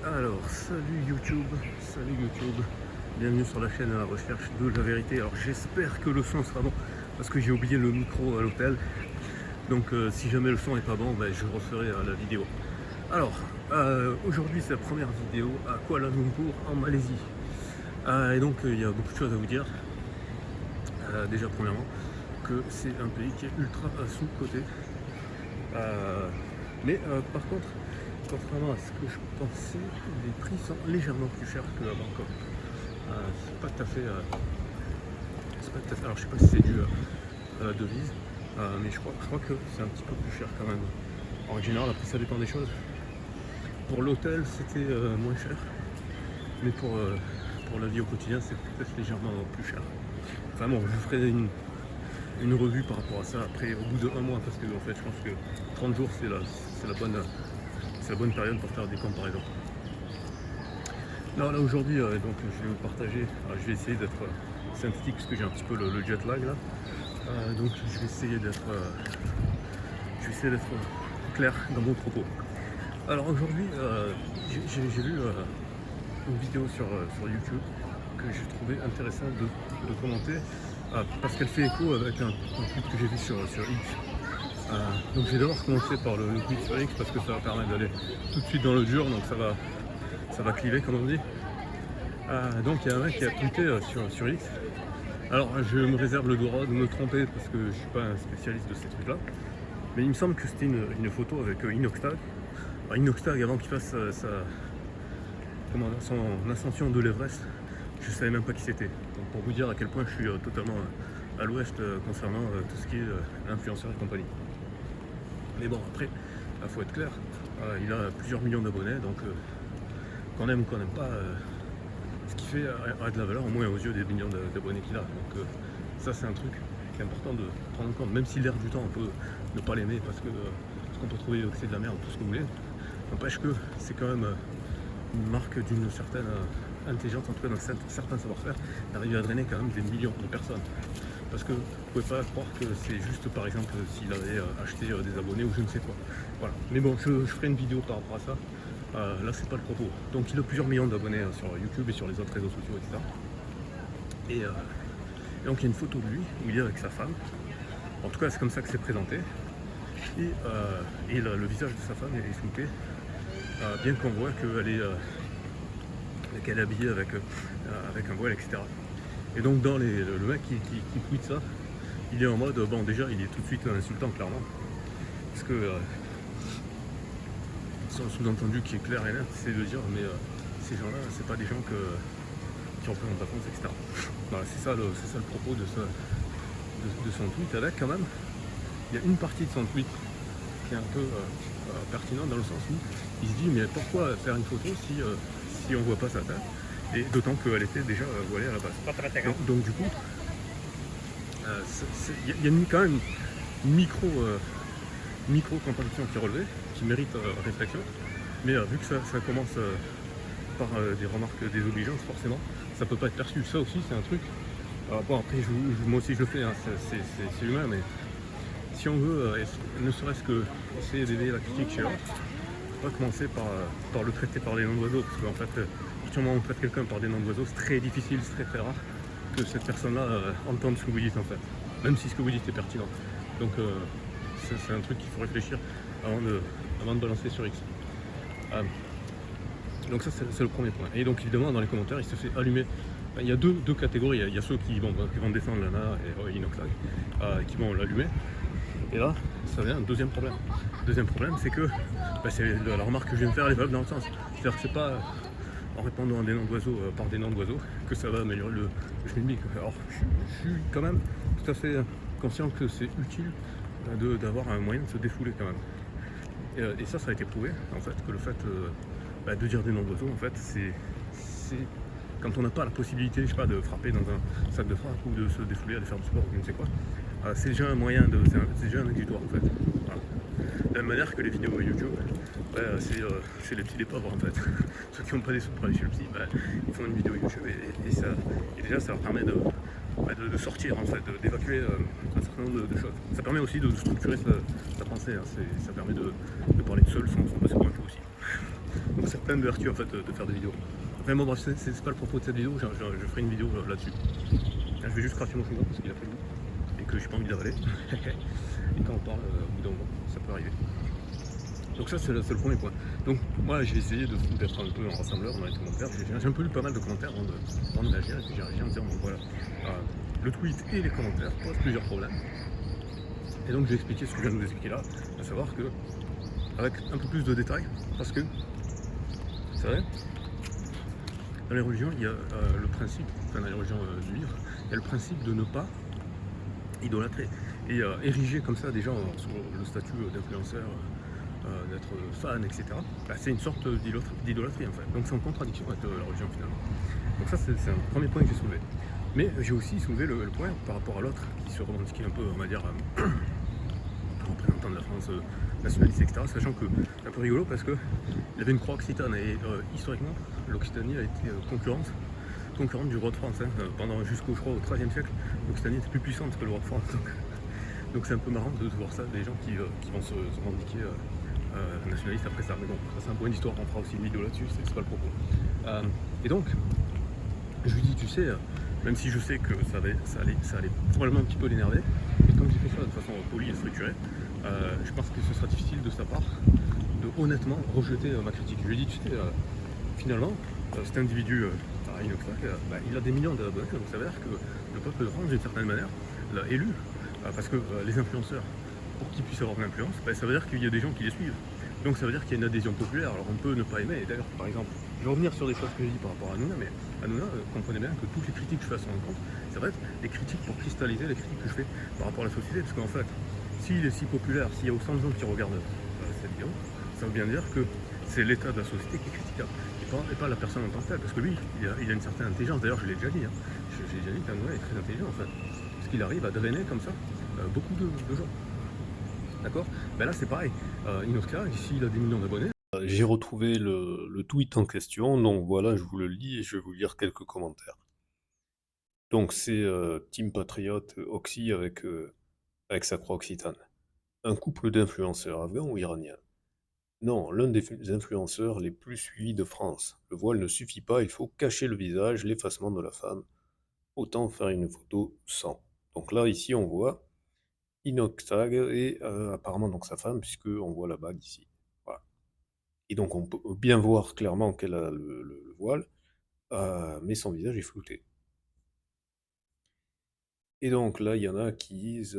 Alors, salut YouTube, bienvenue sur la chaîne à la recherche de la vérité. Alors j'espère que le son sera bon, parce que j'ai oublié le micro à l'hôtel. Donc si jamais le son est pas bon, je referai la vidéo. Alors, aujourd'hui c'est la première vidéo à Kuala Lumpur en Malaisie. Et donc il y a beaucoup de choses à vous dire. Déjà premièrement, que c'est un pays qui est ultra sous-coté. Mais par contre, contrairement à ce que je pensais, les prix sont légèrement plus chers que à Bangkok. C'est pas tout à fait. Alors je sais pas si c'est dû à la devise, mais je crois que c'est un petit peu plus cher quand même. En général, après ça dépend des choses. Pour l'hôtel, c'était moins cher, mais pour la vie au quotidien, c'est peut-être légèrement plus cher. Enfin bon, je vous ferai une revue par rapport à ça après au bout de 1 mois, parce que en fait je pense que 30 jours c'est la bonne période pour faire des comparaisons. Non, là aujourd'hui donc je vais vous partager, je vais essayer d'être synthétique parce que j'ai un petit peu le jet lag là, donc je vais essayer d'être clair dans mon propos. Alors aujourd'hui j'ai vu une vidéo sur YouTube que j'ai trouvé intéressant de commenter, parce qu'elle fait écho avec un tweet que j'ai vu sur X. Donc je vais d'abord commencer par le tweet sur X parce que ça va permettre d'aller tout de suite dans le dur, donc ça va cliver comme on dit. Donc il y a un mec qui a tweeté sur X. Alors je me réserve le droit de me tromper parce que je suis pas un spécialiste de ces trucs là, mais il me semble que c'était une photo avec Inoxtag. Alors Inoxtag, avant qu'il fasse son ascension de l'Everest, je savais même pas qui c'était. Donc pour vous dire à quel point je suis totalement à l'ouest concernant tout ce qui est influenceur et compagnie. Mais bon, après, il faut être clair, il a plusieurs millions d'abonnés, donc qu'on aime ou qu'on n'aime pas, ce qu'il fait a de la valeur, au moins aux yeux des millions d'abonnés qu'il a. Donc ça c'est un truc qui est important de prendre en compte, même si l'air du temps on peut ne pas l'aimer parce qu'on peut trouver que c'est de la merde, tout ce que vous voulez, n'empêche que c'est quand même une marque d'une certaine intelligence, en tout cas d'un certain savoir-faire, d'arriver à drainer quand même des millions de personnes. Parce que vous ne pouvez pas croire que c'est juste par exemple s'il avait acheté des abonnés ou je ne sais quoi. Voilà. Mais bon, je ferai une vidéo par rapport à ça. Là c'est pas le propos. Donc il a plusieurs millions d'abonnés sur YouTube et sur les autres réseaux sociaux, etc. Et donc il y a une photo de lui où il est avec sa femme. En tout cas c'est comme ça que c'est présenté. Et le visage de sa femme est flouté. Bien qu'on voit qu'elle est habillée avec un voile, etc. Et donc dans le mec qui tweet ça, il est en mode, bon déjà il est tout de suite insultant clairement, parce que son sous-entendu qui est clair et net, c'est de dire mais ces gens-là, c'est pas des gens qui représentent la France, etc. Voilà, c'est ça le propos de son tweet, avec quand même, il y a une partie de son tweet qui est un peu pertinente dans le sens où il se dit mais pourquoi faire une photo si on voit pas sa tête, et d'autant qu'elle était déjà voilée à la base. Donc du coup, il y a quand même une micro-contradiction qui est relevée, qui mérite réflexion, mais vu que ça commence par des remarques désobligeantes, forcément, ça peut pas être perçu. Ça aussi, c'est un truc. Bon, après, moi aussi je le fais, hein, c'est humain, mais si on veut, ne serait-ce que essayer d'éveiller la critique chez l'autre, on va commencer par le traiter par des noms d'oiseaux, parce qu'en fait, à partir du moment où on traite quelqu'un par des noms d'oiseaux, c'est très difficile, c'est très rare que cette personne-là entende ce que vous dites en fait, même si ce que vous dites est pertinent. Donc c'est un truc qu'il faut réfléchir avant de balancer sur X. Donc ça c'est le premier point. Et donc évidemment dans les commentaires il se fait allumer. Il y a deux catégories. Il y a ceux qui vont descendre Lana et Inoxtag, qui vont l'allumer. Et là, ça vient un deuxième problème. Le deuxième problème, c'est que c'est la remarque que je viens de faire, elle est valable dans le sens. C'est-à-dire que c'est pas en répondant à des noms d'oiseaux par des noms d'oiseaux que ça va améliorer le schmilblick. Alors, je suis quand même tout à fait conscient que c'est utile d'avoir un moyen de se défouler quand même. Et ça a été prouvé, en fait, que le fait de dire des noms d'oiseaux, en fait, c'est quand on n'a pas la possibilité, je sais pas, de frapper dans un sac de frappe ou de se défouler, aller faire du sport ou je ne sais quoi. C'est déjà un moyen c'est déjà un exutoire en fait. Voilà. De la même manière que les vidéos YouTube, c'est les petits des pauvres en fait. Ceux qui n'ont pas des sous pour aller chez le psy, ils font une vidéo YouTube et déjà ça leur permet de sortir en fait, d'évacuer un certain nombre de choses. Ça permet aussi de structurer sa pensée, hein. Ça permet de parler de seul sans passer pour un fou aussi. Donc c'est plein de vertus en fait de faire des vidéos. Enfin bon bref, c'est pas le propos de cette vidéo, je ferai une vidéo là-dessus. Là, je vais juste cracher mon chewing-gum parce qu'il a fait goût et que j'ai pas envie d'avaler. Et quand on parle, au bout d'un moment, ça peut arriver. Donc ça c'est le premier point. Donc moi j'ai essayé d'être un peu un rassembleur dans les commentaires. J'ai un peu lu pas mal de commentaires avant de réagir et puis j'ai réagi en disant bon voilà, le tweet et les commentaires posent plusieurs problèmes. Et donc j'ai expliqué ce que je viens de vous expliquer là, à savoir que avec un peu plus de détails, parce que c'est vrai, dans les religions il y a le principe, enfin dans les religions du livre, il y a le principe de ne pas idolâtrer et ériger comme ça des gens sur le statut d'influenceur, d'être fan, etc. Bah, c'est une sorte d'idolâtrie en fait. Donc c'est en contradiction avec la religion finalement. Donc ça c'est un premier point que j'ai soulevé. Mais j'ai aussi soulevé le point par rapport à l'autre qui se revendiquait un peu, on va dire, représentant de la France nationaliste, etc. Sachant que c'est un peu rigolo parce qu'il avait une croix occitane et historiquement l'Occitanie a été concurrente du roi de France. Hein. Pendant jusqu'au, je crois, au XIIIe siècle, l'Occitanie était plus puissante que le roi de France. Donc c'est un peu marrant de voir ça, des gens qui vont se revendiquer nationalistes après ça. Mais bon, ça c'est un point d'histoire, on fera aussi une vidéo là-dessus, c'est pas le propos. Et donc, je lui dis, tu sais, même si je sais que ça allait probablement un petit peu l'énerver, mais comme j'ai fait ça de façon polie et structurée, je pense que ce sera difficile de sa part de honnêtement rejeter ma critique. Je lui ai dit, tu sais, finalement, cet individu à Inoxtag, il a des millions d'abonnés, donc ça veut dire que le peuple de France, d'une certaine manière, l'a élu, parce que les influenceurs, pour qu'ils puissent avoir de l'influence, ça veut dire qu'il y a des gens qui les suivent. Donc ça veut dire qu'il y a une adhésion populaire. Alors on peut ne pas aimer, et d'ailleurs par exemple, je vais revenir sur des choses que j'ai dit par rapport à Hanouna, mais Hanouna, comprenez bien que toutes les critiques que je fais à son encontre, ça va être des critiques pour cristalliser les critiques que je fais par rapport à la société, parce qu'en fait, s'il est si populaire, s'il y a autant de gens qui regardent cette vidéo, ça veut bien dire que c'est l'état de la société qui est critiquable, et pas la personne en tant que telle, parce que lui, il a une certaine intelligence, d'ailleurs je l'ai déjà dit, hein. J'ai déjà dit qu'Hanouna est très intelligent en fait, parce qu'il arrive à drainer comme ça beaucoup de gens. D'accord. Ben là c'est pareil, Inoxtag, ici il a des millions d'abonnés. J'ai retrouvé le tweet en question, donc voilà, je vous le lis et je vais vous lire quelques commentaires. Donc c'est Team Patriot Oxy avec sa croix occitane. Un couple d'influenceurs afghans ou iraniens? Non, l'un des influenceurs les plus suivis de France. Le voile ne suffit pas, il faut cacher le visage, l'effacement de la femme. Autant faire une photo sans. Donc là, ici, on voit Inoxtag et apparemment donc sa femme, puisque on voit la bague ici. Voilà. Et donc on peut bien voir clairement qu'elle a le voile, mais son visage est flouté. Et donc là, il y en a qui disent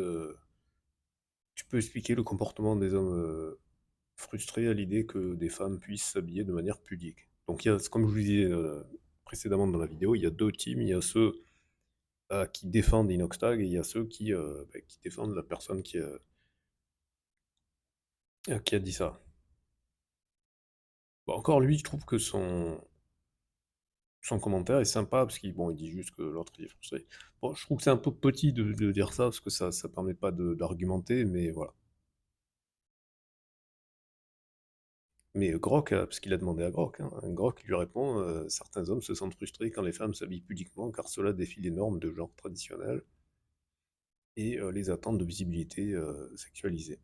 tu peux expliquer le comportement des hommes frustrés à l'idée que des femmes puissent s'habiller de manière pudique. Donc il y a, comme je vous disais précédemment dans la vidéo, il y a deux teams, il y a ceux qui défendent Inoxtag et il y a ceux qui défendent la personne qui a dit ça. Bon, encore lui, je trouve que son commentaire est sympa parce qu'il bon, il dit juste que l'autre il est frustré. Bon, je trouve que c'est un peu petit de dire ça parce que ça permet pas d'argumenter, mais voilà. Mais Grok, parce qu'il a demandé à Grok, hein, Grok lui répond certains hommes se sentent frustrés quand les femmes s'habillent pudiquement car cela défie les normes de genre traditionnelles et les attentes de visibilité sexualisée.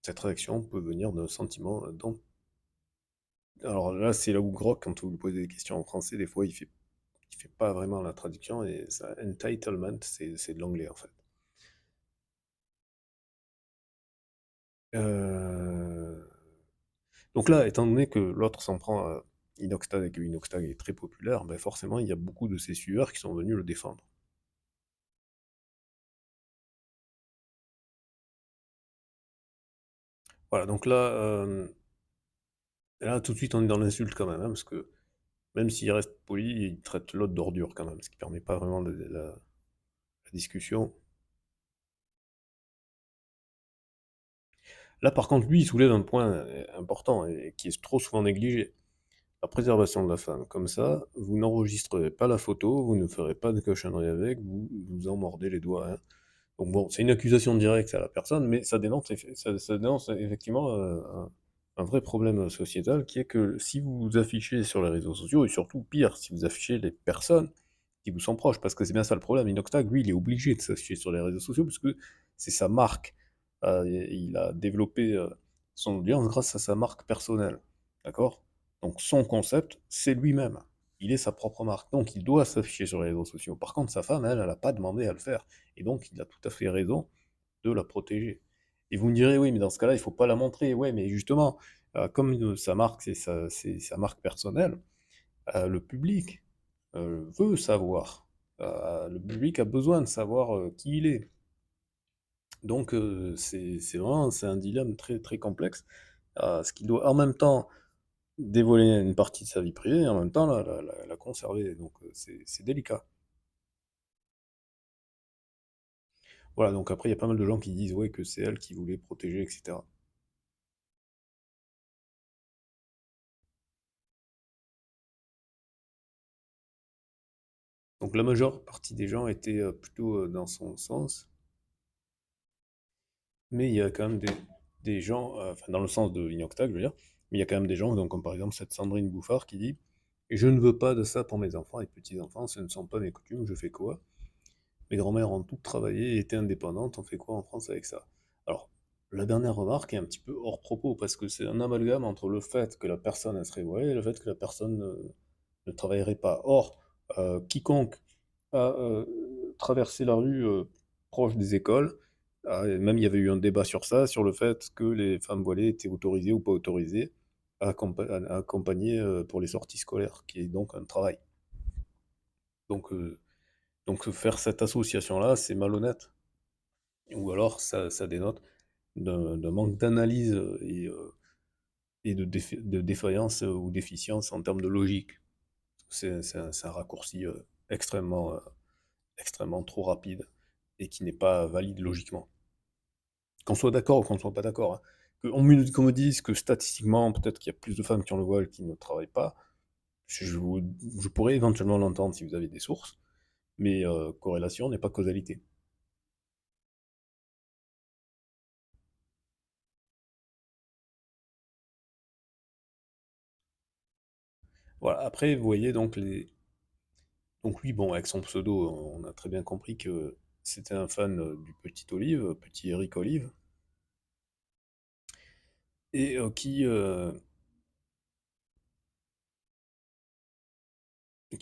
Cette réaction peut venir d'un sentiment Alors là, c'est là où Grok, quand vous lui posez des questions en français, des fois, il fait pas vraiment la traduction, et ça, entitlement, c'est de l'anglais, en fait. Donc là, étant donné que l'autre s'en prend à Inoxtag et que Inoxtag est très populaire, ben forcément, il y a beaucoup de ses suiveurs qui sont venus le défendre. Voilà, donc là, tout de suite, on est dans l'insulte quand même, hein, parce que même s'il reste poli, il traite l'autre d'ordure quand même, ce qui permet pas vraiment la discussion. Là, par contre, lui, il soulève un point important et qui est trop souvent négligé. La préservation de la femme. Comme ça, vous n'enregistrerez pas la photo, vous ne ferez pas de cochonnerie avec, vous vous en mordez les doigts, hein. Donc bon, c'est une accusation directe à la personne, mais ça dénonce, ça dénonce effectivement un vrai problème sociétal qui est que si vous vous affichez sur les réseaux sociaux, et surtout pire, si vous affichez les personnes qui vous sont proches, parce que c'est bien ça le problème. Inoxtag, lui, il est obligé de s'afficher sur les réseaux sociaux parce que c'est sa marque. Il a développé son audience grâce à sa marque personnelle. D'accord? Donc son concept, c'est lui-même. Il est sa propre marque. Donc il doit s'afficher sur les réseaux sociaux. Par contre, sa femme, elle, elle n'a pas demandé à le faire. Et donc il a tout à fait raison de la protéger. Et vous me direz, oui, mais dans ce cas-là, il ne faut pas la montrer. Ouais, mais justement, comme sa marque, c'est sa marque personnelle, le public veut savoir. Le public a besoin de savoir qui il est. Donc c'est vraiment c'est un dilemme très très complexe, ce qui doit en même temps dévoiler une partie de sa vie privée et en même temps la conserver. Donc c'est délicat. Voilà, donc après il y a pas mal de gens qui disent ouais que c'est elle qui voulait protéger, etc. Donc la majeure partie des gens étaient plutôt dans son sens, mais il y a quand même des gens, enfin dans le sens de Inoxtag, je veux dire, mais il y a quand même des gens, donc, comme par exemple cette Sandrine Bouffard qui dit je ne veux pas de ça pour mes enfants et petits-enfants, ce ne sont pas mes coutumes, je fais quoi? Mes grands-mères ont toutes travaillé et étaient indépendantes, on fait quoi en France avec ça? Alors, la dernière remarque est un petit peu hors propos, parce que c'est un amalgame entre le fait que la personne elle serait voilée et le fait que la personne ne travaillerait pas. Or, quiconque a traversé la rue proche des écoles, et même il y avait eu un débat sur ça, sur le fait que les femmes voilées étaient autorisées ou pas autorisées à accompagner pour les sorties scolaires, qui est donc un travail. Donc, faire cette association-là, c'est malhonnête. Ou alors ça dénote d'un manque d'analyse et de défaillance ou d'efficience en termes de logique. C'est un raccourci extrêmement trop rapide et qui n'est pas valide logiquement. Qu'on soit d'accord ou qu'on ne soit pas d'accord, hein. Qu'on me dise que statistiquement, peut-être qu'il y a plus de femmes qui ont le voile qui ne travaillent pas, je pourrais éventuellement l'entendre si vous avez des sources, mais corrélation n'est pas causalité. Voilà, après, vous voyez, donc lui, bon, avec son pseudo, on a très bien compris que c'était un fan du petit Olive, petit Eric Olive, et qui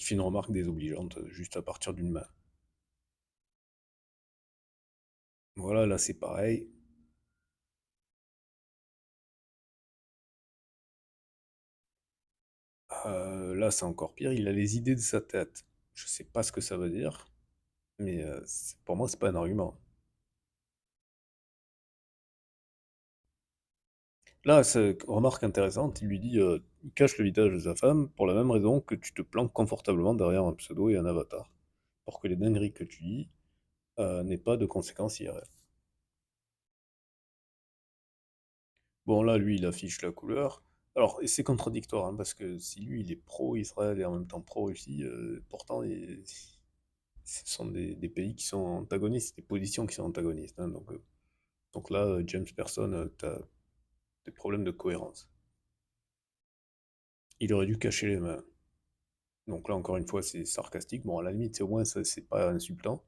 fait une remarque désobligeante juste à partir d'une main. Voilà, là c'est pareil. Là c'est encore pire, il a les idées de sa tête. Je sais pas ce que ça veut dire, mais pour moi c'est pas un argument. Là, c'est remarque intéressante, il lui dit il cache le visage de sa femme pour la même raison que tu te planques confortablement derrière un pseudo et un avatar. Pour que les dingueries que tu dis n'aient pas de conséquences IRL. Bon, là, lui, il affiche la couleur. Alors, et c'est contradictoire, hein, parce que si lui, il est pro-Israël et en même temps pro-Russie, pourtant, ce sont des pays qui sont antagonistes, des positions qui sont antagonistes, hein. Donc là, James Person, t'as des problèmes de cohérence. Il aurait dû cacher les mains. Donc là, encore une fois, c'est sarcastique. Bon, à la limite, au moins, ça, c'est pas insultant.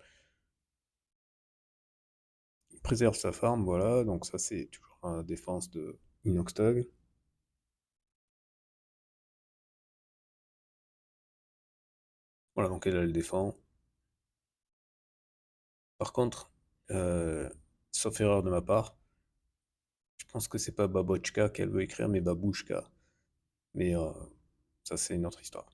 Il préserve sa femme, voilà. Donc ça, c'est toujours la défense de Inoxtag. Voilà, donc elle le défend. Par contre, euh, sauf erreur de ma part, je pense que c'est pas Babochka qu'elle veut écrire, mais Babouchka. Mais ça, c'est une autre histoire.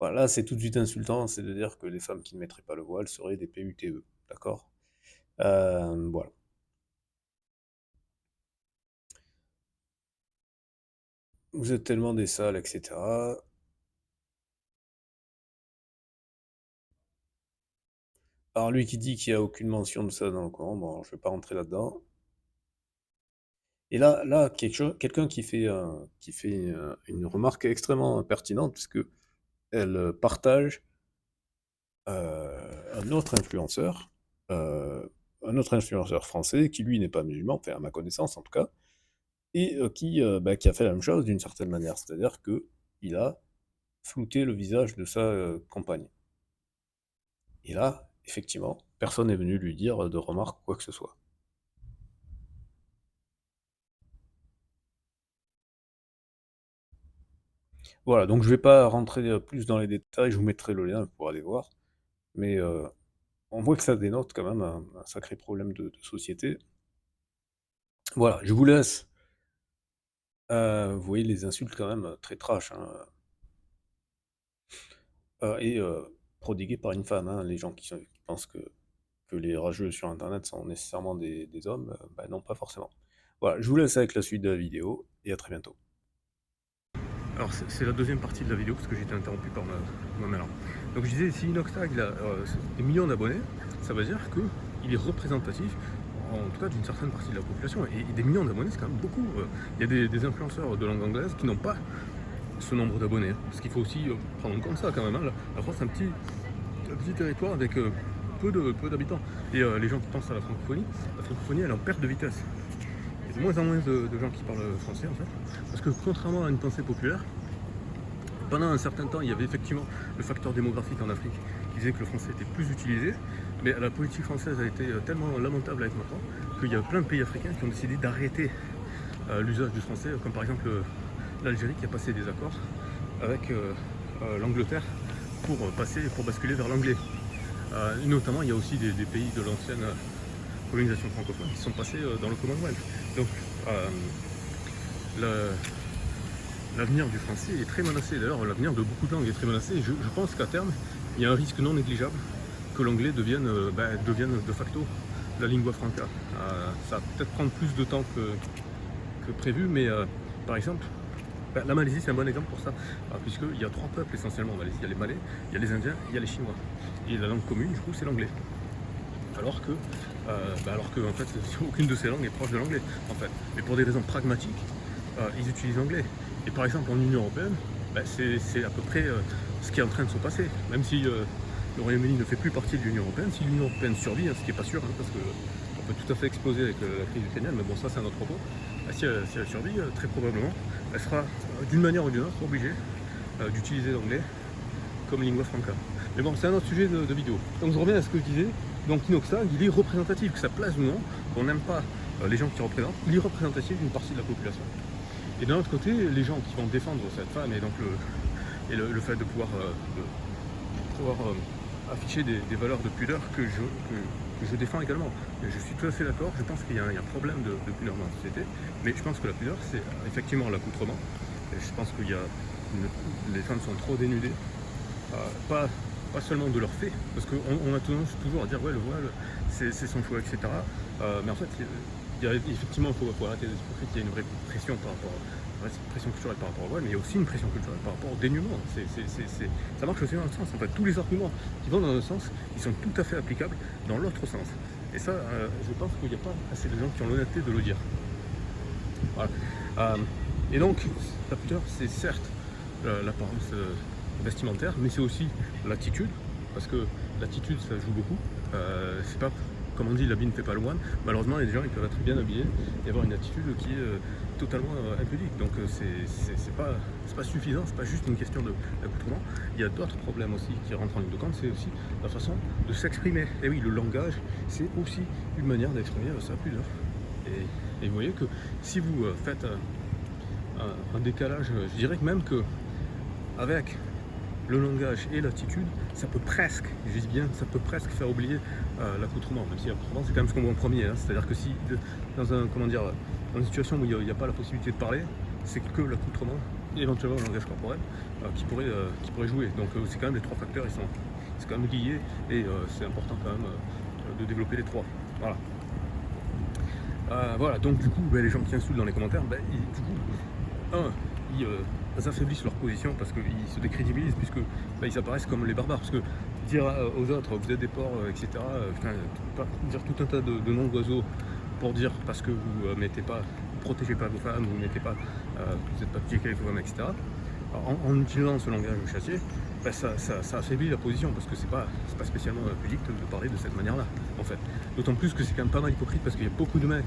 Voilà, là, c'est tout de suite insultant, c'est de dire que les femmes qui ne mettraient pas le voile seraient des PUTE. D'accord? Voilà. Vous êtes tellement des salles, etc. Alors, lui qui dit qu'il n'y a aucune mention de ça dans le Coran, bon, je ne vais pas rentrer là-dedans. Et là, quelqu'un qui fait une remarque extrêmement pertinente, puisque elle partage un autre influenceur, euh, français, qui lui n'est pas musulman, enfin à ma connaissance en tout cas, et qui a fait la même chose d'une certaine manière, c'est-à-dire que il a flouté le visage de sa compagne. Et là, effectivement, personne n'est venu lui dire de remarque ou quoi que ce soit. Voilà, donc je vais pas rentrer plus dans les détails, je vous mettrai le lien pour aller voir. Mais on voit que ça dénote quand même un sacré problème de société. Voilà, je vous laisse. Vous voyez les insultes quand même très trash, hein, et prodiguées par une femme, hein. Les gens qui pensent que les rageux sur internet sont nécessairement des hommes, bah non, pas forcément. Voilà, je vous laisse avec la suite de la vidéo et à très bientôt. Alors c'est la deuxième partie de la vidéo parce que j'ai été interrompu par ma mère. Donc je disais, si Inoxtag il a des millions d'abonnés, ça veut dire qu'il est représentatif, en tout cas d'une certaine partie de la population. Et des millions d'abonnés, c'est quand même beaucoup. Il y a des influenceurs de langue anglaise qui n'ont pas ce nombre d'abonnés. Parce qu'il faut aussi prendre en compte ça quand même. Hein. La France, c'est un petit territoire avec peu d'habitants. Et les gens qui pensent à la francophonie elle est en perte de vitesse. Il y a de moins en moins de gens qui parlent français en fait. Parce que contrairement à une pensée populaire, pendant un certain temps, il y avait effectivement le facteur démographique en Afrique qui disait que le français était plus utilisé, mais la politique française a été tellement lamentable avec notre temps qu'il y a plein de pays africains qui ont décidé d'arrêter l'usage du français, comme par exemple l'Algérie qui a passé des accords avec l'Angleterre pour basculer vers l'anglais. Notamment, il y a aussi des pays de l'ancienne colonisation francophone qui sont passés dans le Commonwealth. Donc, l'avenir du français est très menacé. D'ailleurs, l'avenir de beaucoup de langues est très menacé. Et je pense qu'à terme, il y a un risque non négligeable que l'anglais devienne de facto la lingua franca. Ça va peut-être prendre plus de temps que prévu, mais par exemple, la Malaisie c'est un bon exemple pour ça, puisqu'il y a trois peuples essentiellement en Malaisie. Il y a les Malais, il y a les Indiens, il y a les Chinois. Et la langue commune, du coup, c'est l'anglais. Alors que en fait, aucune de ces langues est proche de l'anglais, en fait. Mais pour des raisons pragmatiques, ils utilisent l'anglais. Et par exemple, en Union Européenne, c'est à peu près ce qui est en train de se passer. Même si le Royaume-Uni ne fait plus partie de l'Union Européenne, si l'Union Européenne survit, hein, ce qui n'est pas sûr, hein, parce qu'on peut tout à fait exploser avec la crise ukrainienne, mais bon, ça c'est un autre propos. Si elle survit, très probablement, elle sera d'une manière ou d'une autre obligée d'utiliser l'anglais comme lingua franca. Mais bon, c'est un autre sujet de vidéo. Donc je reviens à ce que je disais. Donc Inoxtag, il est représentatif, que ça plaise ou non, qu'on n'aime pas les gens qui représentent, il est représentatif d'une partie de la population. Et d'un autre côté, les gens qui vont défendre cette femme et donc le fait de pouvoir afficher des valeurs de pudeur que je défends également. Et je suis tout à fait d'accord, je pense qu'il y a un problème de pudeur dans la société, mais je pense que la pudeur, c'est effectivement l'accoutrement. Et je pense que les femmes sont trop dénudées, pas seulement de leur fait, parce qu'on a tendance toujours à dire ouais le voile c'est son choix, etc. Mais en fait, effectivement, il faut arrêter d'esprit qu'il y a une vraie pression par rapport à pression culturelle par rapport au voile, mais il y a aussi une pression culturelle par rapport au dénuement. Ça marche aussi dans le sens. En fait, tous les arguments qui vont dans un sens, ils sont tout à fait applicables dans l'autre sens. Et ça, je pense qu'il n'y a pas assez de gens qui ont l'honnêteté de le dire. Voilà. Et donc, la pudeur, c'est certes l'apparence vestimentaire, mais c'est aussi l'attitude, parce que l'attitude, ça joue beaucoup. C'est pas, comme on dit, l'habit ne fait pas le moine. Malheureusement, il y a des gens qui peuvent être bien habillés et avoir une attitude qui est totalement impudique. Donc c'est pas suffisant, c'est pas juste une question d'accoutrement. Il y a d'autres problèmes aussi qui rentrent en ligne de compte, c'est aussi la façon de s'exprimer. Et oui, le langage, c'est aussi une manière d'exprimer sa pudeur. Et vous voyez que si vous faites un décalage, je dirais que même que avec le langage et l'attitude, ça peut presque, je dis bien, ça peut presque faire oublier l'accoutrement, même si l'accoutrement c'est quand même ce qu'on voit en premier, hein. C'est-à-dire que si dans une situation où il n'y a pas la possibilité de parler, c'est que l'accoutrement et éventuellement le langage corporel qui pourrait jouer. Donc c'est quand même les trois facteurs, c'est quand même lié et c'est important quand même de développer les trois. Voilà. Voilà, donc du coup, les gens qui insultent dans les commentaires, ils affaiblissent leur position parce qu'ils se décrédibilisent, puisque ils apparaissent comme les barbares. Parce que dire aux autres, vous êtes des porcs, etc., dire tout un tas de noms d'oiseaux pour dire parce que vous protégez pas vos femmes, vous n'êtes pas piqué avec vos femmes, etc., en utilisant ce langage chassier, ça affaiblit la position, parce que c'est pas spécialement pudique de parler de cette manière-là, en fait. D'autant plus que c'est quand même pas mal hypocrite, parce qu'il y a beaucoup de mecs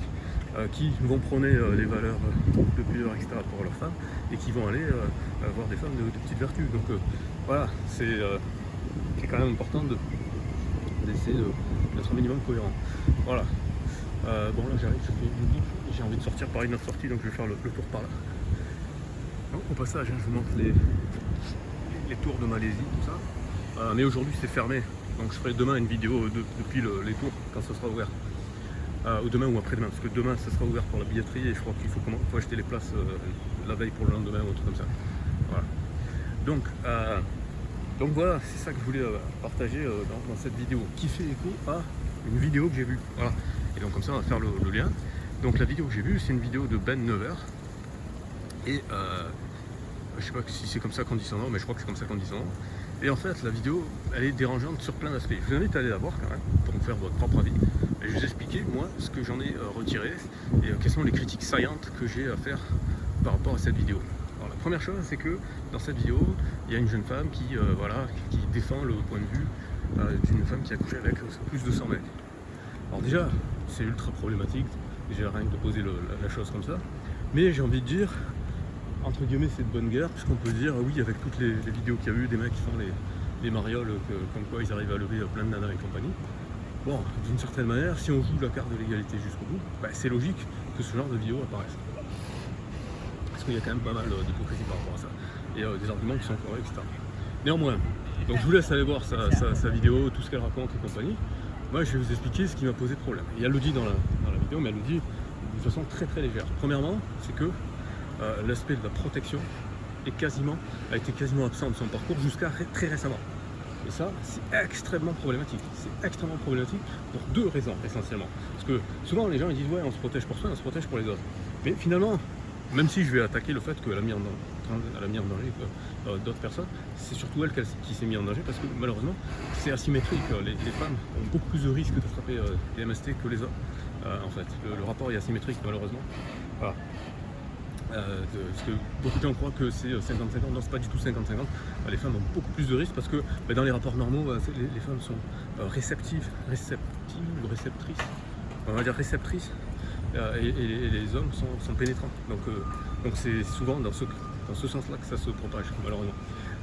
qui vont prôner les valeurs de pudeur, etc. pour leurs femmes, et qui vont aller voir des femmes de petites vertus. Donc voilà, c'est quand même important d'essayer d'être un minimum cohérent. Voilà. Bon là j'arrive, j'ai envie de sortir par une autre sortie, donc je vais faire le tour par là. Au passage, je vous montre les tours de Malaisie, tout ça. Mais aujourd'hui c'est fermé, donc je ferai demain une vidéo depuis les tours quand ça sera ouvert. Ou demain ou après-demain, parce que demain ça sera ouvert pour la billetterie et je crois qu'il faut acheter les places la veille pour le lendemain ou un truc comme ça. Voilà. Donc voilà, c'est ça que je voulais partager dans cette vidéo, qui fait écho à une vidéo que j'ai vue. Voilà. Et donc comme ça on va faire le lien. Donc la vidéo que j'ai vue, c'est une vidéo de Ben Nevers. Et je sais pas si c'est comme ça qu'on dit son nom, mais je crois que c'est comme ça qu'on dit son nom. Et en fait, la vidéo, elle est dérangeante sur plein d'aspects. Je vous invite à aller la voir quand même, pour me faire votre propre avis. Et je vais vous expliquer, moi, ce que j'en ai retiré et quelles sont les critiques saillantes que j'ai à faire par rapport à cette vidéo. Alors, la première chose, c'est que dans cette vidéo, il y a une jeune femme qui défend le point de vue d'une femme qui a couché avec plus de 100 mecs. Alors déjà, c'est ultra problématique, j'ai rien que de poser la chose comme ça. Mais j'ai envie de dire, entre guillemets, c'est de bonne guerre, puisqu'on peut dire, oui, avec toutes les vidéos qu'il y a eu, des mecs qui font les marioles, comme quoi ils arrivent à lever plein de nanas et compagnie. Bon, d'une certaine manière, si on joue la carte de l'égalité jusqu'au bout, c'est logique que ce genre de vidéo apparaisse. Parce qu'il y a quand même pas mal d'hypocrisie par rapport à ça. Et des arguments qui sont corrects, etc. Néanmoins, donc je vous laisse aller voir sa vidéo, tout ce qu'elle raconte et compagnie. Moi, je vais vous expliquer ce qui m'a posé problème. Et elle le dit dans la vidéo, mais elle le dit de façon très très légère. Premièrement, c'est que l'aspect de la protection a été quasiment absent de son parcours jusqu'à très récemment. Et ça, c'est extrêmement problématique. C'est extrêmement problématique pour deux raisons essentiellement. Parce que souvent les gens ils disent ouais, on se protège pour soi, on se protège pour les autres. Mais finalement, même si je vais attaquer le fait qu'elle a mis en danger d'autres personnes, c'est surtout elle qui s'est mise en danger parce que malheureusement, c'est asymétrique. Les femmes ont beaucoup plus de risques d'attraper des MST que les hommes. En fait, le rapport est asymétrique malheureusement. Voilà. Parce que beaucoup de gens croient que c'est 50-50, non c'est pas du tout 50-50, les femmes ont beaucoup plus de risques parce que dans les rapports normaux, les femmes sont réceptives ou réceptrices, on va dire réceptrices, et les hommes sont pénétrants. Donc c'est souvent dans ce sens-là que ça se propage, malheureusement.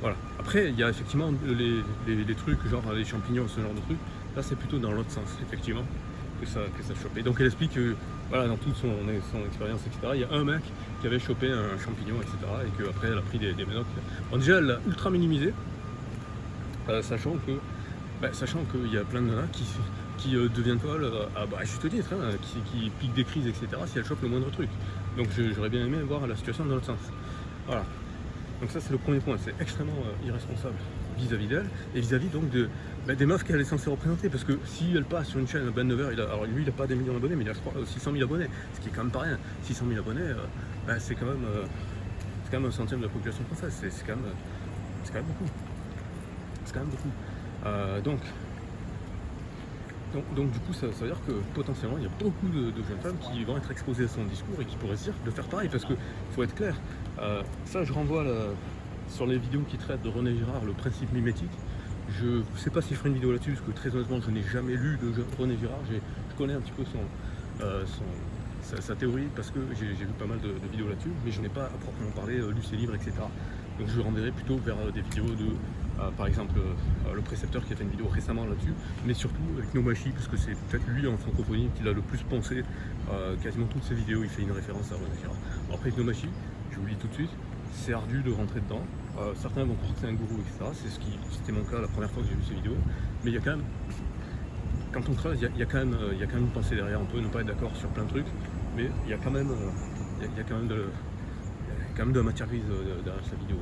Voilà. Après, il y a effectivement les trucs, genre les champignons, ce genre de trucs, là c'est plutôt dans l'autre sens, effectivement. Que ça chopait. Donc elle explique que voilà, dans toute son expérience, etc., il y a un mec qui avait chopé un champignon, etc., et qu'après elle a pris des médocs. Bon, déjà elle l'a ultra minimisé, sachant qu'il y a plein de nanas qui deviennent folles à juste titre, hein, qui piquent des crises, etc., si elles chopent le moindre truc. Donc j'aurais bien aimé voir la situation dans l'autre sens. Voilà. Donc ça c'est le premier point, c'est extrêmement irresponsable vis-à-vis d'elle et vis-à-vis donc des meufs qu'elle est censée représenter, parce que si elle passe sur une chaîne, Ben Nevers, alors lui il a pas des millions d'abonnés, mais il a je crois 600 000 abonnés, ce qui est quand même pas rien. 600 000 abonnés, c'est quand même un centième de la population française, c'est quand même beaucoup. C'est quand même beaucoup. Donc du coup ça veut dire que potentiellement il y a beaucoup de jeunes femmes qui vont être exposées à son discours et qui pourraient se dire de faire pareil, parce qu'il faut être clair, ça je renvoie sur les vidéos qui traitent de René Girard, le principe mimétique. Je ne sais pas si je ferai une vidéo là-dessus, parce que très honnêtement je n'ai jamais lu de René Girard, je connais un petit peu sa théorie parce que j'ai vu pas mal de vidéos là-dessus, mais je n'ai pas à proprement parler lu ses livres, etc. Donc je renverrai plutôt vers des vidéos de par exemple le précepteur qui a fait une vidéo récemment là-dessus, mais surtout avec Nomachi, parce que c'est peut-être lui en francophonie qui l'a le plus poncé. Quasiment toutes ses vidéos il fait une référence à René Girard. Alors après Nomachi, je vous le dis tout de suite, c'est ardu de rentrer dedans. Certains vont croire que c'est un gourou, etc. C'était mon cas la première fois que j'ai vu ces vidéos, mais il y a quand même, quand on creuse, il y a quand même une pensée derrière. On peut ne pas être d'accord sur plein de trucs, mais il y a quand même de la matière grise derrière sa vidéo.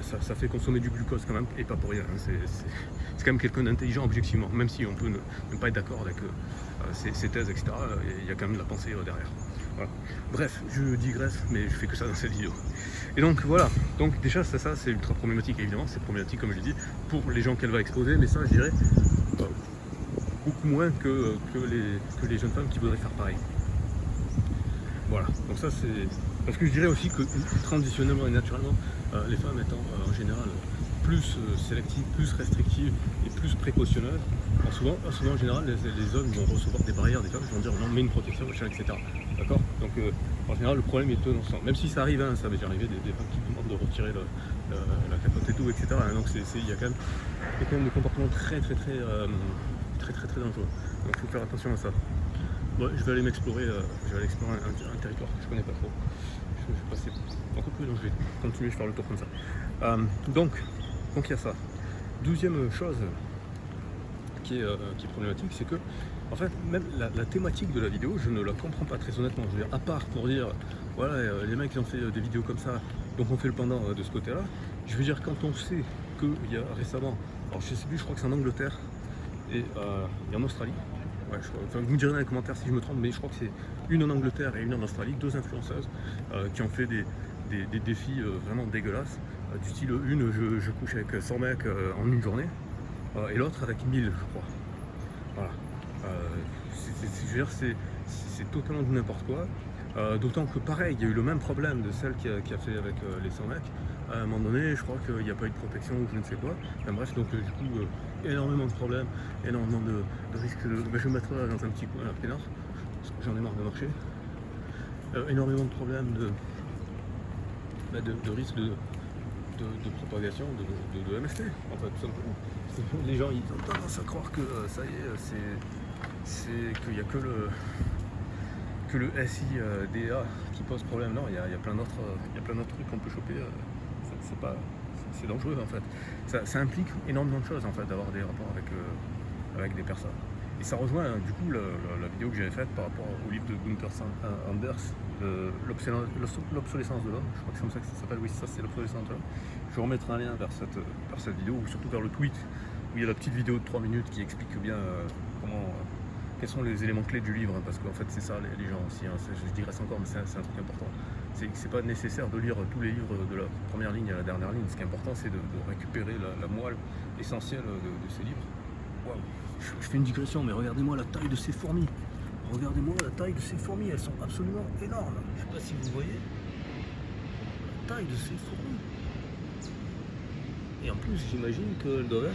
Ça fait consommer du glucose quand même, et pas pour rien. C'est quand même quelqu'un d'intelligent objectivement, même si on peut ne pas être d'accord avec ses thèses, etc. Il y a quand même de la pensée derrière. Voilà. Bref, je digresse, mais je fais que ça dans cette vidéo. Et donc voilà, donc déjà ça c'est ultra problématique, évidemment, c'est problématique comme je l'ai dit, pour les gens qu'elle va exposer, mais ça je dirais beaucoup moins que les jeunes femmes qui voudraient faire pareil. Voilà, donc ça c'est... Parce que je dirais aussi que traditionnellement et naturellement, les femmes étant en général plus sélectives, plus restrictives et plus précautionneuses, souvent en général les hommes vont recevoir des barrières des femmes, ils vont dire non, mets une protection, machin, etc. D'accord. Donc en général le problème est dans ce sens. Même si ça arrive, hein, ça m'est déjà arrivé des femmes qui demandent de retirer la capote et tout, etc. Donc il y a quand même des comportements très dangereux. Donc il faut faire attention à ça. Bon, je vais aller explorer un territoire que je connais pas trop. Je vais passer beaucoup compris, donc je vais continuer, je vais faire le tour comme ça. Donc il y a ça. Deuxième chose qui est problématique, c'est que en fait même la thématique de la vidéo, je ne la comprends pas très honnêtement. Je veux dire, à part pour dire voilà, les mecs ils ont fait des vidéos comme ça, donc on fait le pendant de ce côté là. Je veux dire, quand on sait qu'il y a récemment, alors je sais plus, je crois que c'est en Angleterre et en Australie, ouais, enfin, vous me direz dans les commentaires si je me trompe, mais je crois que c'est une en Angleterre et une en Australie, deux influenceuses qui ont fait des défis vraiment dégueulasses, du style une je couche avec 100 mecs en une journée et l'autre avec 1000 je crois. Voilà. Je veux dire, c'est totalement du n'importe quoi. D'autant que pareil, il y a eu le même problème de celle qui a fait avec les 100 mecs. À un moment donné, je crois qu'il n'y a pas eu de protection ou je ne sais quoi. Enfin, bref, donc du coup, énormément de problèmes, énormément de risques. Je vais me mettre là dans un petit coin à peinard, parce que j'en ai marre de marcher. Énormément de problèmes de risques de propagation de MST, en fait, tout simplement. Les gens ils ont tendance à croire que ça y est, c'est qu'il n'y a que le SIDA qui pose problème. Non, il y a plein d'autres trucs qu'on peut choper. C'est dangereux en fait. Ça implique énormément de choses en fait d'avoir des rapports avec des personnes. Et ça rejoint du coup la vidéo que j'avais faite par rapport au livre de Gunther Anders, l'obsolescence de l'homme. Je crois que c'est comme ça que ça s'appelle. Oui, ça c'est l'obsolescence de l'homme. Je vais remettre un lien vers cette vidéo, ou surtout vers le tweet où il y a la petite vidéo de 3 minutes qui explique bien quels sont les éléments clés du livre, hein, parce qu'en fait c'est ça les gens aussi, hein, je digresse encore, mais c'est un truc important. C'est pas nécessaire de lire tous les livres de la première ligne à la dernière ligne. Ce qui est important, c'est de récupérer la moelle essentielle de ces livres. Waouh, je fais une digression, mais regardez-moi la taille de ces fourmis. Regardez-moi la taille de ces fourmis, elles sont absolument énormes. Je sais pas si vous voyez la taille de ces fourmis. Et en plus, j'imagine qu'elles doivent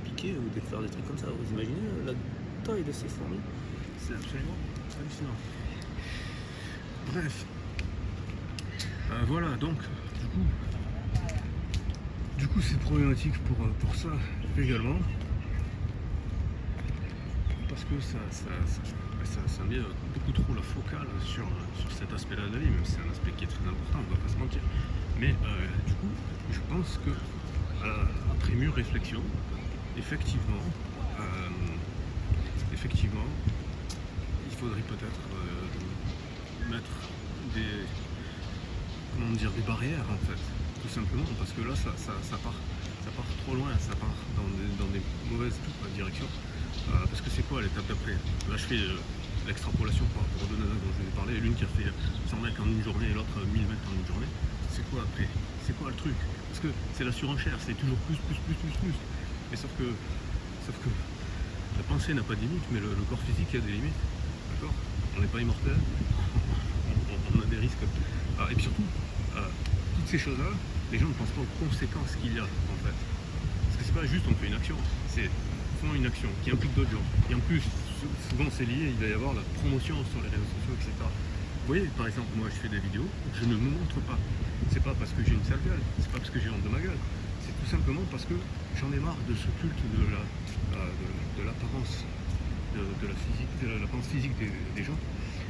piquer ou faire des trucs comme ça. Vous imaginez la taille de ces fourmis? C'est absolument hallucinant. Bref. Voilà, donc, du coup c'est problématique pour ça également. Parce que ça met beaucoup trop la focale sur cet aspect-là de la vie, même si c'est un aspect qui est très important, on ne va pas se mentir. Mais du coup, je pense que après mûre réflexion, effectivement, il faudrait peut-être mettre des barrières en fait, tout simplement, parce que là ça part trop loin, ça part dans des mauvaises directions. Parce que c'est quoi l'étape d'après? Là je fais l'extrapolation par rapport aux deux nanas dont je vous ai parlé, l'une qui a fait 100 mètres en une journée et l'autre 1000 mètres en une journée. C'est quoi après? C'est quoi le truc? Parce que c'est la surenchère, c'est toujours plus. Mais sauf que la pensée n'a pas de limite, mais le corps physique a des limites. D'accord? On n'est pas immortel, on a des risques. Et puis surtout, toutes ces choses-là, les gens ne pensent pas aux conséquences qu'il y a en fait. Parce que c'est pas juste on fait une action, c'est font une action qui implique d'autres gens. Et en plus, souvent c'est lié, il va y avoir la promotion sur les réseaux sociaux, etc. Vous voyez, par exemple, moi je fais des vidéos, je ne me montre pas. C'est pas parce que j'ai une sale gueule, c'est pas parce que j'ai honte de ma gueule. C'est tout simplement parce que j'en ai marre de ce culte de l'apparence, de l'apparence physique des gens.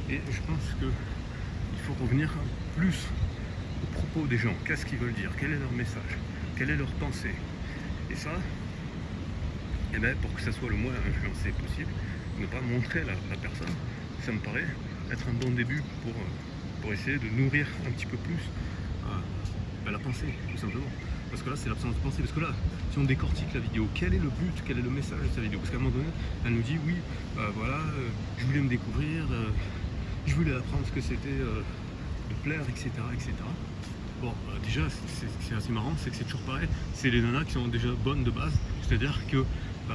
Et je pense qu'il faut revenir plus aux propos des gens. Qu'est-ce qu'ils veulent dire? Quel est leur message? Quelle est leur pensée? Et ça, et bien, pour que ça soit le moins influencé possible, ne pas montrer la personne, ça me paraît être un bon début pour essayer de nourrir un petit peu plus la pensée, tout simplement. Parce que là, c'est l'absence de pensée. Parce que là, si on décortique la vidéo, quel est le but, quel est le message de sa vidéo? Parce qu'à un moment donné, elle nous dit, oui, voilà, je voulais me découvrir, je voulais apprendre ce que c'était de plaire, etc. Bon, déjà, c'est assez marrant, c'est que c'est toujours pareil. C'est les nanas qui sont déjà bonnes de base. C'est-à-dire que,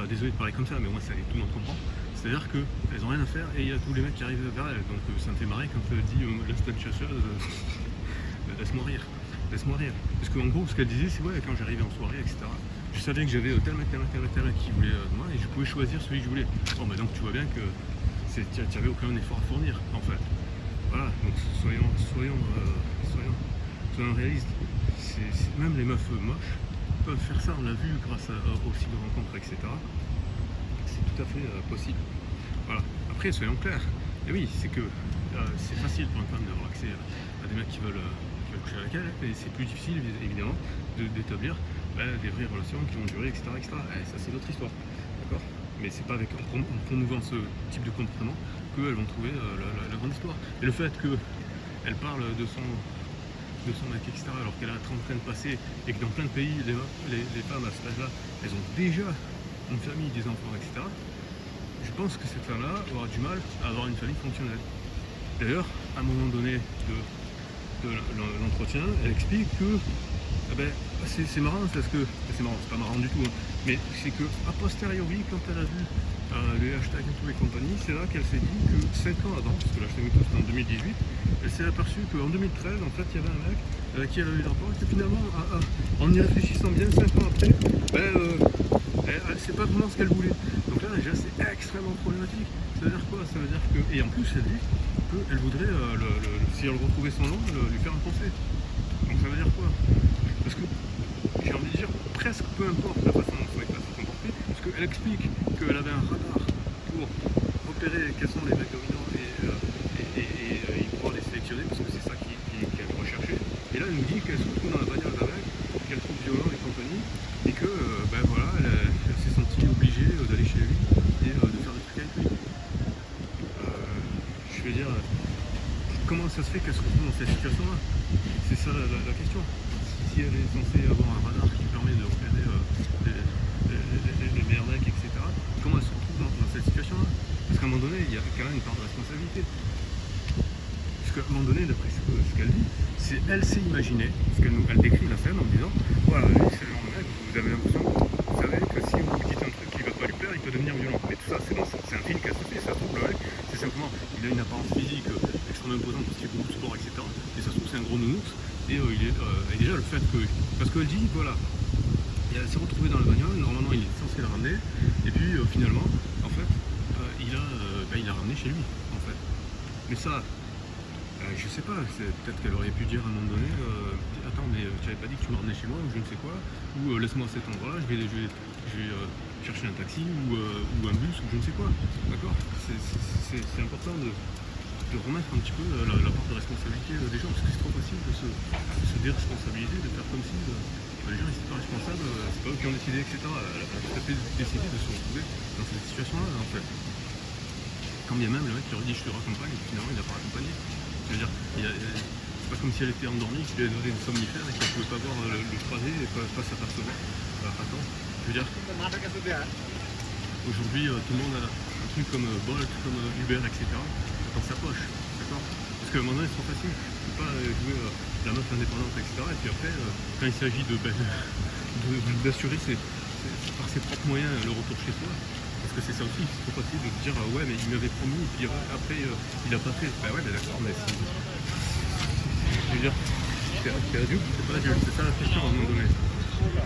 désolé de parler comme ça, mais moi, tout le monde comprend. C'est-à-dire qu'elles n'ont rien à faire et il y a tous les mecs qui arrivent vers elles. Donc ça me fait marrer quand elle dit laisse-toi une chasseuse, laisse-moi rire. Parce qu'en gros, ce qu'elle disait, c'est ouais, quand j'arrivais en soirée, etc., je savais que j'avais tel mec qui voulait de moi et je pouvais choisir celui que je voulais. Bon, bah donc tu vois bien que tu n'avais aucun effort à fournir, en fait. Voilà, donc soyons réalistes. Même les meufs moches peuvent faire ça, on l'a vu grâce aux sites de rencontres, etc. C'est tout à fait possible. Voilà. Après, soyons clairs. Et oui, c'est que c'est facile pour une femme d'avoir accès à des mecs qui veulent coucher avec elle, et c'est plus difficile évidemment d'établir des vraies relations qui vont durer, etc. etc. Et ça c'est d'autres histoire, d'accord? Mais c'est pas en promouvant ce type de comportement qu'elles vont trouver la grande histoire. Et le fait qu'elle parle de son mec, etc., alors qu'elle a 30 ans de passé, et que dans plein de pays, les femmes à cet âge-là, elles ont déjà une famille, des enfants, etc., je pense que cette femme-là aura du mal à avoir une famille fonctionnelle. D'ailleurs, à un moment donné de l'entretien, elle explique que c'est marrant, parce que c'est marrant, c'est pas marrant du tout, hein, mais c'est que a posteriori, quand elle a vu les hashtags et tout et compagnie, c'est là qu'elle s'est dit que 5 ans avant, parce que l'hashtag MeToo c'était en 2018, elle s'est aperçue qu'en 2013, en fait, il y avait un mec avec qui elle avait eu rapport, et que finalement, en y réfléchissant bien 5 ans après, elle sait pas vraiment ce qu'elle voulait. Donc là, déjà, c'est extrêmement problématique. Ça veut dire quoi? Ça veut dire que, et en plus, elle dit qu'elle voudrait, si elle retrouvait son nom, lui faire un procès. Donc ça veut dire quoi? Parce que j'ai envie de dire presque peu importe la façon dont ce mec va se comporter, parce qu'elle explique qu'elle avait un radar pour repérer quels sont les mecs dominants et il pourra les sélectionner parce que c'est ça qu'elle recherchait. Et là elle nous dit qu'elle se retrouve dans la bagnole d'un mec, qu'elle trouve violent et compagnie, et que voilà, elle s'est sentie obligée d'aller chez lui et de faire des trucs avec lui. Je veux dire, comment ça se fait qu'elle se retrouve dans cette situation-là? C'est ça la question. Si elle est censée avoir un radar qui permet de repérer les meilleurs mecs, etc., comment elle se retrouve dans cette situation-là? Parce qu'à un moment donné, il y a quand même une part de responsabilité. Parce qu'à un moment donné, d'après ce qu'elle dit, elle s'est imaginée, parce qu'elle décrit la scène en disant, voilà, c'est le genre de mec, vous avez l'impression, vous savez que si vous dites un truc qui ne va pas lui plaire, il peut devenir violent. Mais tout ça, c'est un film qu'elle se fait, ça se trouve, le mec, c'est simplement, il a une apparence physique extrêmement imposante parce qu'il fait beaucoup de sport, etc. Et ça se trouve, c'est un gros nounours. Et déjà le fait que, parce qu'elle dit, voilà, elle s'est retrouvée dans la bagnole, normalement il est censé la ramener, et puis finalement, en fait, il a ramené chez lui, en fait. Mais ça, je sais pas, peut-être qu'elle aurait pu dire à un moment donné, attends, mais tu avais pas dit que tu me ramenais chez moi, ou je ne sais quoi, ou laisse-moi à cet endroit-là, je vais chercher un taxi, ou un bus, ou je ne sais quoi, d'accord? C'est important de remettre un petit peu la part de responsabilité des gens, parce que c'est trop facile de se déresponsabiliser, de faire comme si les gens ils étaient pas responsables, c'est pas eux qui ont décidé, etc. Elle a tout à fait décidé de se retrouver dans cette situation-là, en fait. Quand bien même le mec qui aurait dit je te raccompagne, et finalement il n'a pas raccompagné. Je veux dire, c'est pas comme si elle était endormie, qu'il lui avait donné une somnifère et qu'elle pouvait pas voir le trajet et pas s'apercevoir. Attends, je veux dire, aujourd'hui tout le monde a un truc comme Bolt, comme Uber, etc. dans sa poche, d'accord? Parce qu'à un moment donné, c'est trop facile. Tu peux pas jouer la meuf indépendante, etc. Et puis après, quand il s'agit d'assurer par ses propres moyens le retour chez soi, parce que c'est ça aussi, c'est trop facile de se dire ouais, mais il m'avait promis, et puis après, il a pas fait. Bah ouais, mais d'accord, mais si. Je veux dire, t'es adulte, c'est pas adulte, c'est ça la question à un moment donné.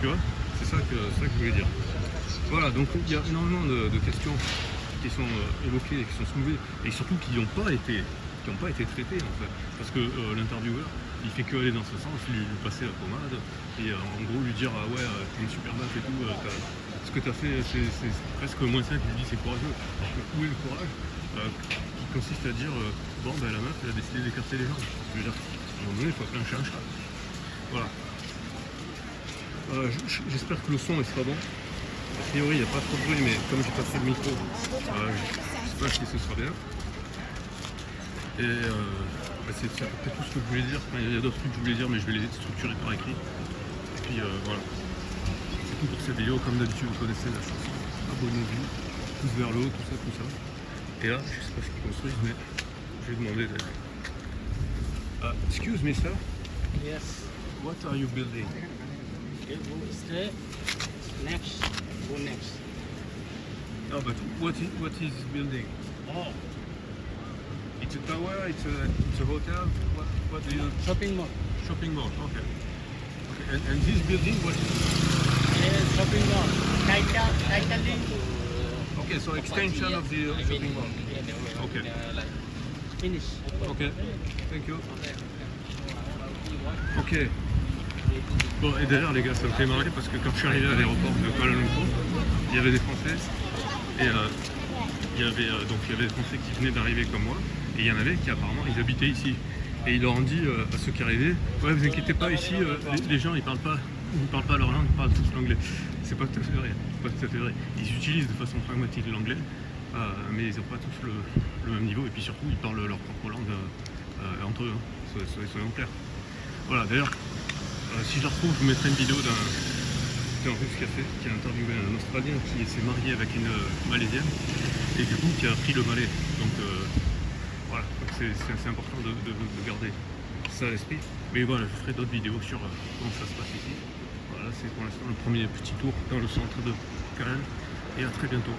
Tu vois? C'est ça que je voulais dire. Voilà, donc il y a énormément de questions qui sont évoquées, qui sont soulevées, et surtout qui n'ont pas été traitées en fait. Parce que l'intervieweur, il fait que aller dans ce sens, lui passer la pommade, et en gros lui dire ah ouais, t'es une super meuf et tout, ce que t'as fait c'est presque moins ça, qui lui dit c'est courageux. Alors que où est le courage qui consiste à dire bon ben la meuf elle a décidé d'écarter les gens. Je veux dire, à un moment donné, il faut appeler un chat un chat. Voilà. J'espère que le son il sera bon. A priori, il n'y a pas trop de bruit, mais comme j'ai pas pris le micro, je sais pas si ce sera bien. Et c'est à peu près tout ce que je voulais dire. Enfin, il y a d'autres trucs que je voulais dire, mais je vais les structurer par écrit. Et puis voilà. C'est tout pour cette vidéo. Comme d'habitude, vous connaissez la chanson. Abonnez-vous, pouce vers le haut, tout ça. Et là, je sais pas ce qu'ils construisent, mais je vais demander de... excuse me, sir. Yes. What are you building? Okay, we'll stay. Next. Go next. No, but what is building? Oh, It's a tower, it's a hotel, what do you... shopping mall. Shopping mall, okay. And this building, what is... Yes, shopping mall. Titan. Okay, so extension of the shopping mall. Okay. Finish. Ok, thank you. Ok. Bon, et d'ailleurs, les gars, ça me fait marrer parce que quand je suis arrivé à l'aéroport de Kuala Lumpur, il y avait des Français et il y avait des Français qui venaient d'arriver comme moi Et il y en avait qui apparemment ils habitaient ici. Et ils leur ont dit à ceux qui arrivaient, ouais vous inquiétez pas, ici les gens ils parlent pas leur langue, ils parlent tous l'anglais. C'est pas tout à fait vrai, pas tout à fait vrai. Ils utilisent de façon pragmatique l'anglais, mais ils n'ont pas tous le même niveau, et puis surtout ils parlent leur propre langue entre eux, hein. Soyons clairs. Voilà, d'ailleurs, si je la retrouve, je vous mettrai une vidéo d'un russe qui a interviewé un Australien qui s'est marié avec une Malaisienne, et du coup qui a appris le malais. Donc voilà, c'est important de garder ça à l'esprit. Mais voilà, je ferai d'autres vidéos sur comment ça se passe ici. Voilà, c'est pour l'instant le premier petit tour dans le centre de Cannes, et à très bientôt.